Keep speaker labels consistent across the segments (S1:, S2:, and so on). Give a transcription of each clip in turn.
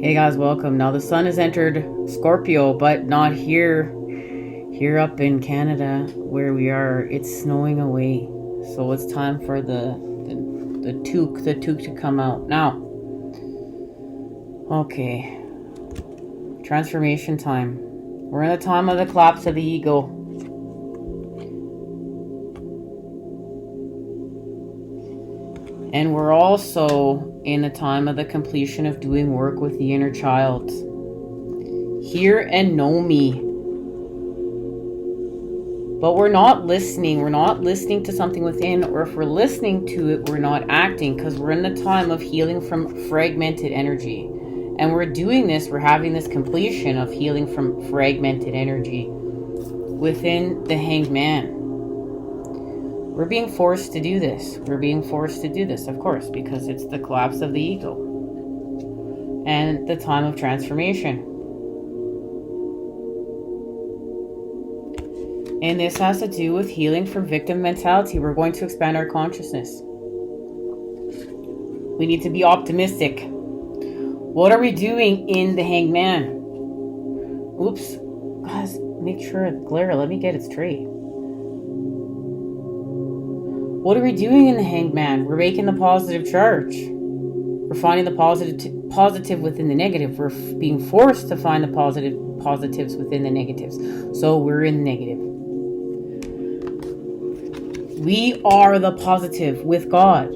S1: Hey guys, welcome. Now the sun has entered Scorpio, but not here. Here up in Canada where we are, it's snowing away. So it's time for the toque to come out. Now, okay. Transformation time. We're in the time of the collapse of the ego. And we're also in the time of the completion of doing work with the inner child. Hear and know me. But we're not listening. We're not listening to something within, or if we're listening to it, we're not acting, because we're in the time of healing from fragmented energy. And we're doing this, we're having this completion of healing from fragmented energy within the Hanged Man. We're being forced to do this. We're being forced to do this, of course, because it's the collapse of the ego and the time of transformation. And this has to do with healing from victim mentality. We're going to expand our consciousness. We need to be optimistic. What are we doing in the Hanged Man? Oops. Guys, make sure it's glare. Let me get it straight. What are we doing in the Hanged Man? We're making the positive charge. We're finding the positive within the negative. We're being forced to find the positives within the negatives. So we're in the negative. We are the positive with God.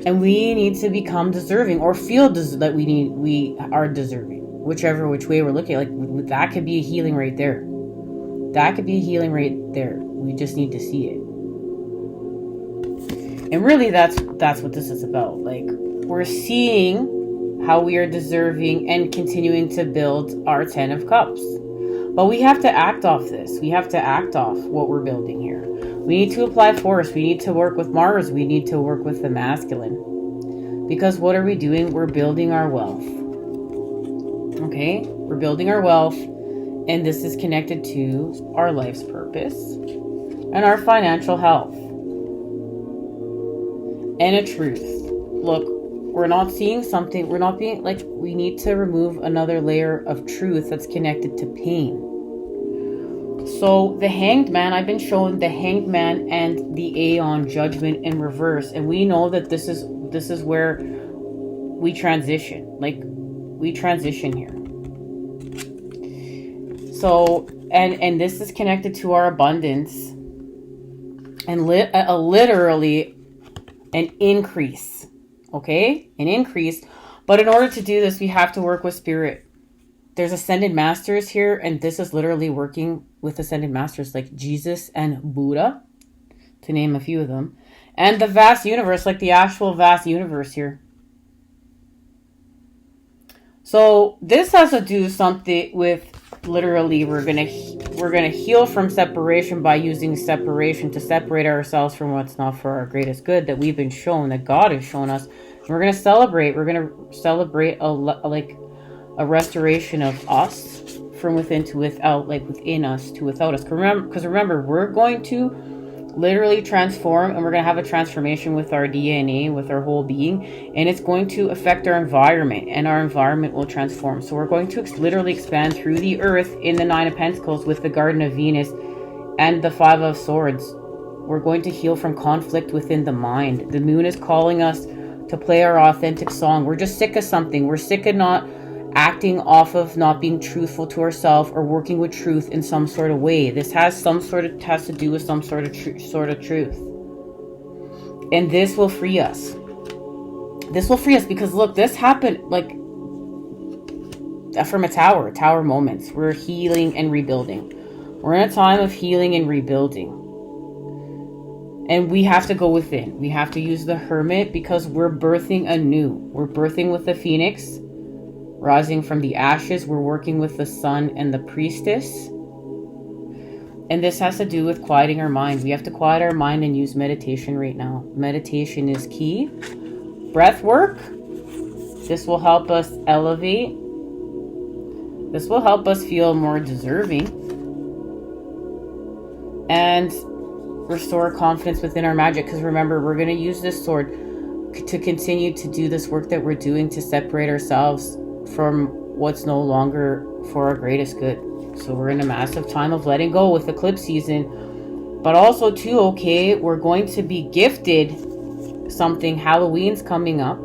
S1: And we need to become deserving, or feel that we are deserving. Which way we're looking at. Like, that could be a healing right there. That could be a healing right there. We just need to see it. And really, that's what this is about. Like, we're seeing how we are deserving and continuing to build our 10 of Cups. But we have to act off this. We have to act off what we're building here. We need to apply force. We need to work with Mars. We need to work with the masculine. Because what are we doing? We're building our wealth. Okay? We're building our wealth. And this is connected to our life's purpose and our financial health. And a truth. Look, we're not seeing something. We're not being like, we need to remove another layer of truth that's connected to pain. So the Hanged Man, I've been shown the Hanged Man and the Aeon Judgment in reverse. And we know that this is where we transition. Like, we transition here. So, and this is connected to our abundance. And literally an increase. Okay? An increase. But in order to do this, we have to work with spirit. There's ascended masters here, and this is literally working with ascended masters like Jesus and Buddha, to name a few of them, and the vast universe, like the actual vast universe here. So this has to do something with, literally, we're gonna heal from separation by using separation to separate ourselves from what's not for our greatest good, that we've been shown, that God has shown us. We're gonna celebrate. We're gonna celebrate a restoration of us from within to without, like within us to without us. Because remember, we're going to literally transform, and we're going to have a transformation with our DNA, with our whole being, and it's going to affect our environment, and our environment will transform. So we're going to literally expand through the earth in the 9 of Pentacles with the Garden of Venus and the 5 of Swords. We're going to heal from conflict within the mind. The moon is calling us to play our authentic song. We're just sick of something. We're sick of not acting off of not being truthful to ourselves, or working with truth in some sort of way. This has to do with some sort of truth. And this will free us. This will free us, because look, this happened like from a tower moments. We're healing and rebuilding. We're in a time of healing and rebuilding. And we have to go within. We have to use the Hermit, because we're birthing anew. We're birthing with the Phoenix, rising from the ashes. We're working with the Sun and the Priestess. And this has to do with quieting our mind. We have to quiet our mind and use meditation right now. Meditation is key. Breath work. This will help us elevate. This will help us feel more deserving. And restore confidence within our magic. Because remember, we're going to use this sword to continue to do this work that we're doing to separate ourselves from what's no longer for our greatest good. So we're in a massive time of letting go with eclipse season. But also too, okay, we're going to be gifted something. Halloween's coming up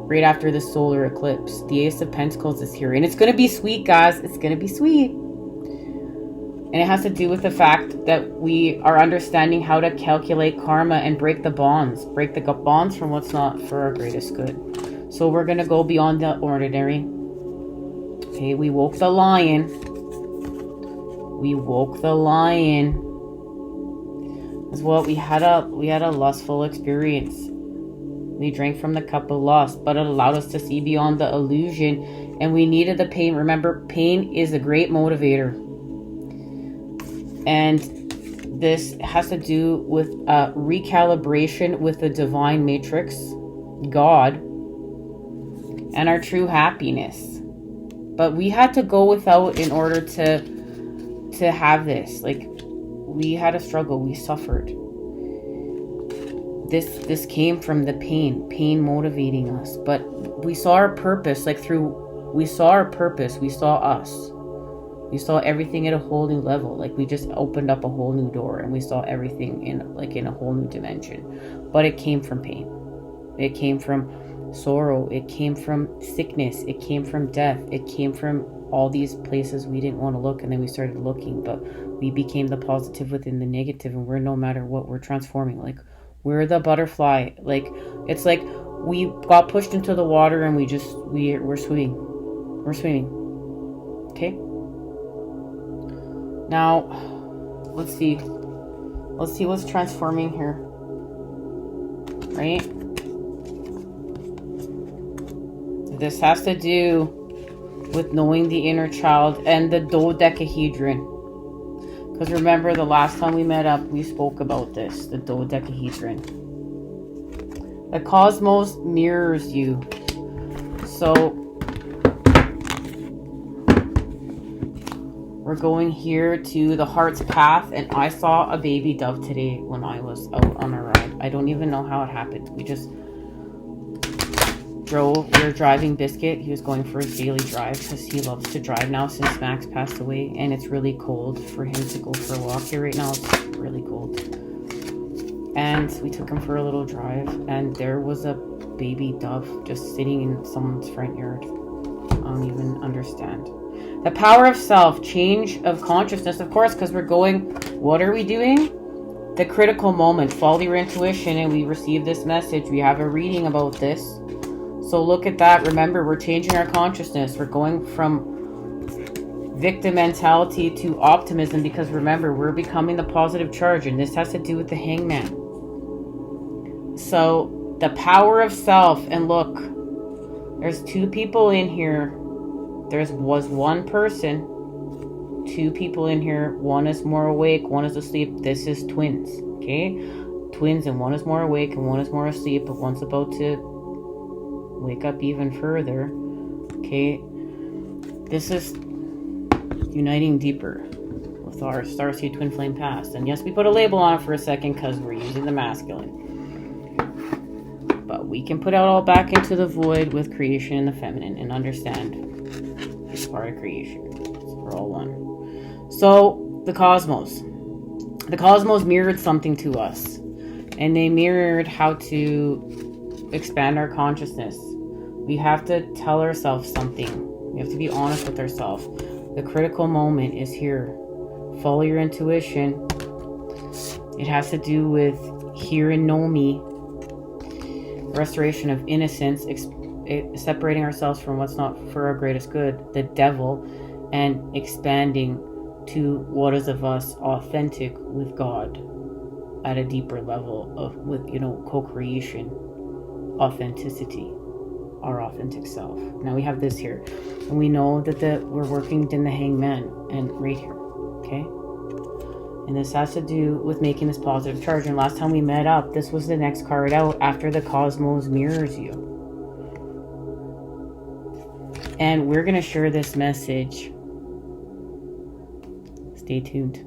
S1: right after the solar eclipse. The Ace of Pentacles is here. And it's going to be sweet, guys. It's going to be sweet. And it has to do with the fact that we are understanding how to calculate karma and break the bonds. Break the bonds from what's not for our greatest good. So we're going to go beyond the ordinary. Okay, we woke the lion. We woke the lion. As well, we had a lustful experience. We drank from the cup of lust, but it allowed us to see beyond the illusion, and we needed the pain. Remember, pain is a great motivator. And this has to do with recalibration with the divine matrix, God, and our true happiness. But we had to go without in order to have this. Like, we had a struggle. We suffered. This came from the pain motivating us. But we saw our purpose, we saw our purpose. We saw us. We saw everything at a whole new level. Like, we just opened up a whole new door and we saw everything in a whole new dimension. But it came from pain. It came from sorrow. It came from sickness. It came from death. It came from all these places we didn't want to look, and then we started looking, but we became the positive within the negative, and we're, no matter what, we're transforming. Like, we're the butterfly. Like, it's like we got pushed into the water and we're swimming. Okay, now let's see what's transforming here, right? This has to do with knowing the inner child and the dodecahedron. Because remember, the last time we met up, we spoke about this, the dodecahedron. The cosmos mirrors you. So we're going here to the heart's path, and I saw a baby dove today when I was out on a ride. I don't even know how it happened. We just drove. We were driving Biscuit. He was going for his daily drive because he loves to drive now since Max passed away, and it's really cold for him to go for a walk here right now. It's really cold. And we took him for a little drive, and there was a baby dove just sitting in someone's front yard. I don't even understand. The power of self, change of consciousness, of course, because we're going, what are we doing? The critical moment. Follow your intuition, and we receive this message. We have a reading about this. So look at that. Remember, we're changing our consciousness. We're going from victim mentality to optimism, because remember, we're becoming the positive charge, and this has to do with the hangman. So the power of self, and look, there's two people in here. Was one person, two people in here. One is more awake, one is asleep. This is twins, okay? Twins, and one is more awake and one is more asleep, but one's about to wake up even further. Okay, this is uniting deeper with our starseed twin flame past. And yes, we put a label on it for a second because we're using the masculine, but we can put it all back into the void with creation and the feminine, and understand it's part of creation. We're all one. So the cosmos mirrored something to us, and they mirrored how to expand our consciousness. We have to tell ourselves something. We have to be honest with ourselves. The critical moment is here. Follow your intuition. It has to do with hear and know me. Restoration of innocence. Separating ourselves from what's not for our greatest good, the devil, and expanding to what is of us authentic with God at a deeper level with co-creation, authenticity, our authentic self. Now we have this here, and we know that we're working in the hangman, and right here, okay? And this has to do with making this positive charge. And last time we met up, this was the next card out after the cosmos mirrors you. And we're going to share this message. Stay tuned.